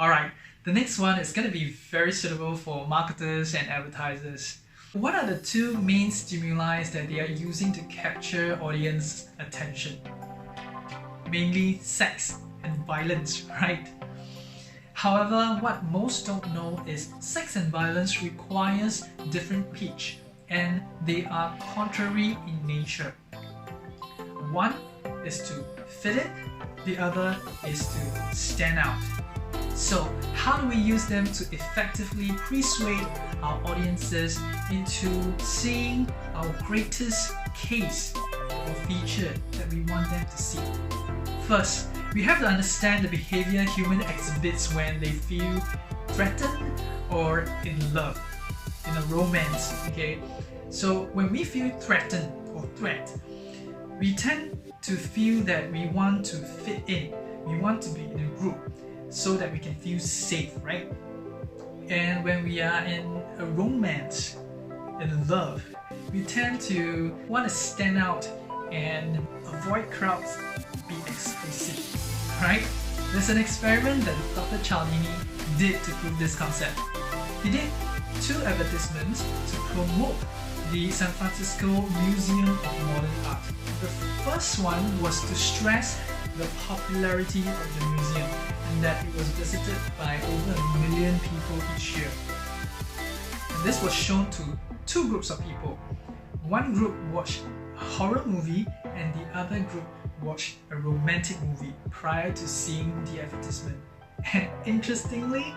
Alright, the next one is going to be very suitable for marketers and advertisers. What are the two main stimuli that they are using to capture audience attention? Mainly sex and violence, right? However, what most don't know is sex and violence requires different pitch and they are contrary in nature. One is to fit in, the other is to stand out. So how do we use them to effectively persuade our audiences into seeing our greatest case or feature that we want them to see? First, we have to understand the behavior human exhibits when they feel threatened or in love, in a romance, okay? So when we feel threatened or threat, we tend to feel that we want to fit in, we want to be in a group so that we can feel safe, right? And when we are in a romance, in love, we tend to want to stand out and avoid crowds, be exclusive, right? There's an experiment that Dr. Cialdini did to prove this concept. He did 2 advertisements to promote the San Francisco Museum of Modern Art. The first one was to stress the popularity of the museum and that it was visited by over 1 million people each year. And this was shown to 2 groups of people. One group watched a horror movie and the other group watched a romantic movie prior to seeing the advertisement. And interestingly,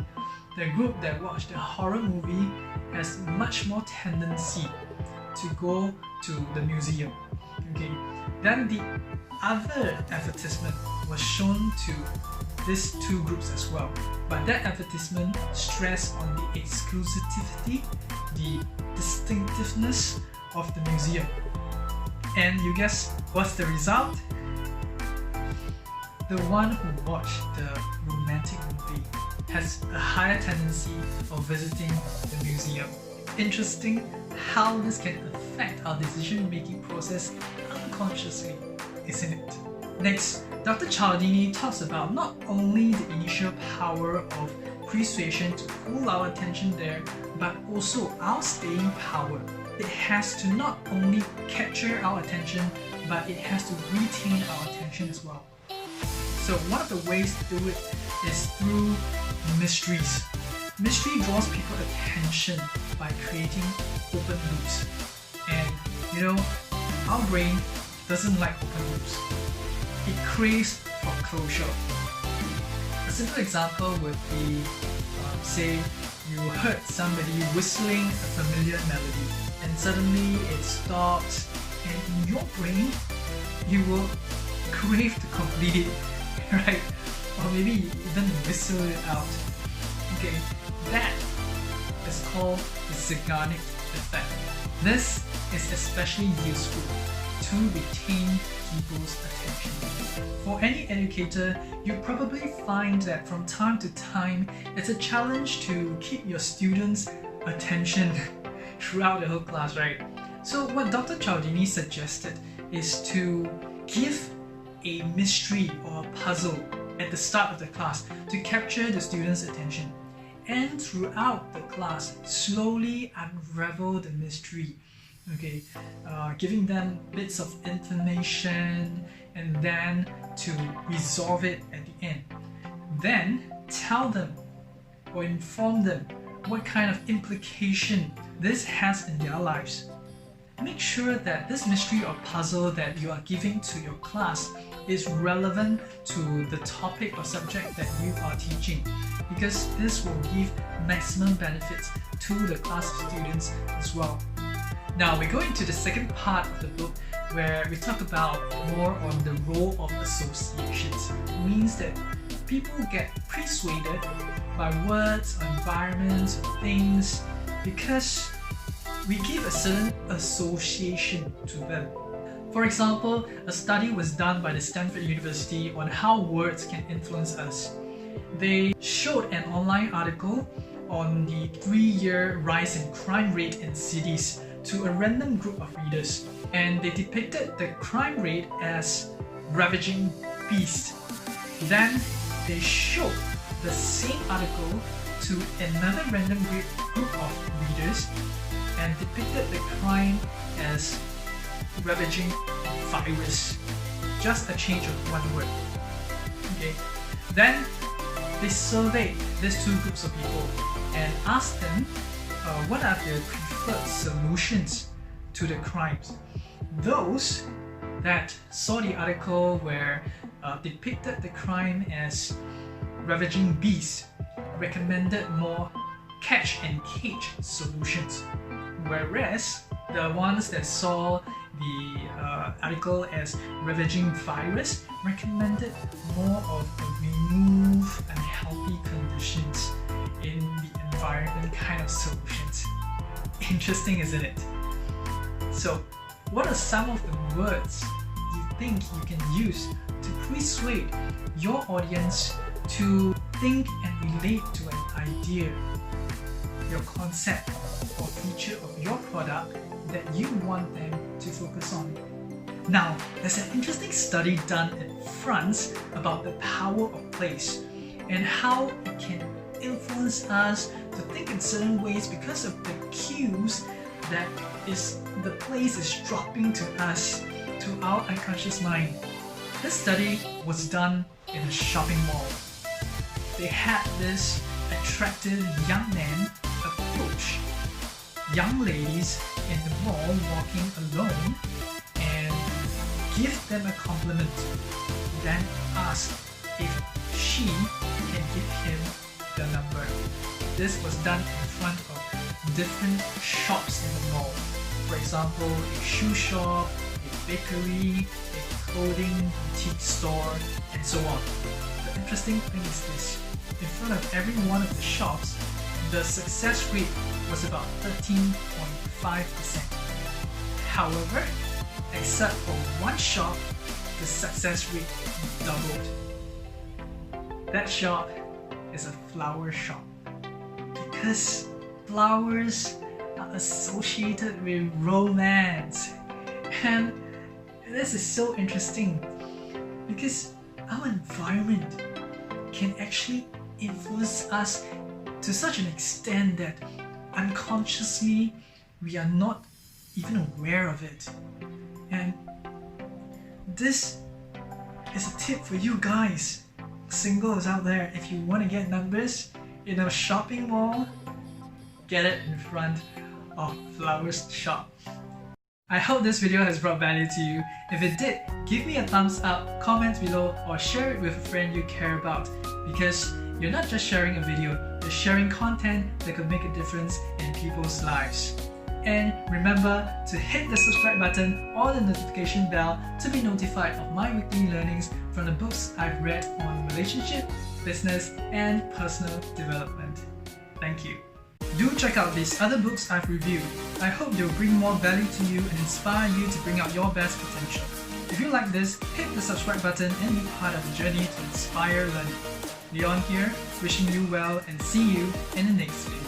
the group that watched the horror movie has much more tendency to go to the museum. Okay. Then the other advertisement was shown to these 2 groups as well, but that advertisement stressed on the exclusivity, the distinctiveness of the museum. And you guess what's the result? The one who watched the romantic movie has a higher tendency of visiting the museum. Interesting how this can affect our decision-making process unconsciously, isn't it? Next, Dr. Cialdini talks about not only the initial power of persuasion to pull our attention there, but also our staying power. It has to not only capture our attention, but it has to retain our attention as well. So one of the ways to do it is through mysteries. Mystery draws people's attention by creating open loops. And you know, our brain doesn't like open loops. It craves for closure. A simple example would be, say, you heard somebody whistling a familiar melody and suddenly it stops, and in your brain, you will crave to complete it, right? Or maybe even whistle it out. Okay, that is called the Zeigarnik effect. This is especially useful to retain people's attention. For any educator, you probably find that from time to time, it's a challenge to keep your students' attention throughout the whole class, right? So what Dr. Cialdini suggested is to give a mystery or a puzzle at the start of the class to capture the students' attention. And throughout the class, slowly unravel the mystery. Okay, giving them bits of information and then to resolve it at the end. Then tell them or inform them what kind of implication this has in their lives. Make sure that this mystery or puzzle that you are giving to your class is relevant to the topic or subject that you are teaching, because this will give maximum benefits to the class of students as well. Now we go into the second part of the book where we talk about more on the role of associations. It means that people get persuaded by words or environments or things because we give a certain association to them. For example, a study was done by the Stanford University on how words can influence us. They showed an online article on the 3-year rise in crime rate in cities to a random group of readers, and they depicted the crime rate as ravaging beast. Then they showed the same article to another random group of readers and depicted the crime as ravaging virus. Just a change of one word. Okay. Then they surveyed these two groups of people and asked them what are their preferred solutions to the crimes. Those that saw the article where depicted the crime as ravaging bees recommended more catch and cage solutions, whereas the ones that saw the article as ravaging virus recommended more of remove unhealthy conditions in the environment kind of solutions. Interesting, isn't it? So, what are some of the words you think you can use to persuade your audience to think and relate to an idea, your concept or feature of your product that you want them to focus on? Now, there's an interesting study done in France about the power of place and how it can influence us to think in certain ways because of the cues that the place is dropping to us, to our unconscious mind. This study was done in a shopping mall. They had this attractive young man approach young ladies in the mall walking alone and give them a compliment, then ask if she can give him the number. This was done in front of different shops in the mall. For example, a shoe shop, a bakery, a clothing boutique store, and so on. The interesting thing is this: in front of every one of the shops, the success rate was about 13.5%. However, except for one shop, the success rate doubled. That shop is a flower shop, because flowers are associated with romance. And this is so interesting because our environment can actually influence us to such an extent that unconsciously we are not even aware of it. And this is a tip for you guys, singles out there. If you want to get numbers in a shopping mall, get it in front of flowers shop. I hope this video has brought value to you. If it did, give me a thumbs up, comment below, or share it with a friend you care about, because you're not just sharing a video, you're sharing content that could make a difference in people's lives. And remember to hit the subscribe button or the notification bell to be notified of my weekly learnings from the books I've read on relationship, business, and personal development. Thank you. Do check out these other books I've reviewed. I hope they'll bring more value to you and inspire you to bring out your best potential. If you like this, hit the subscribe button and be part of the journey to inspire learning. Leon here, wishing you well and see you in the next video.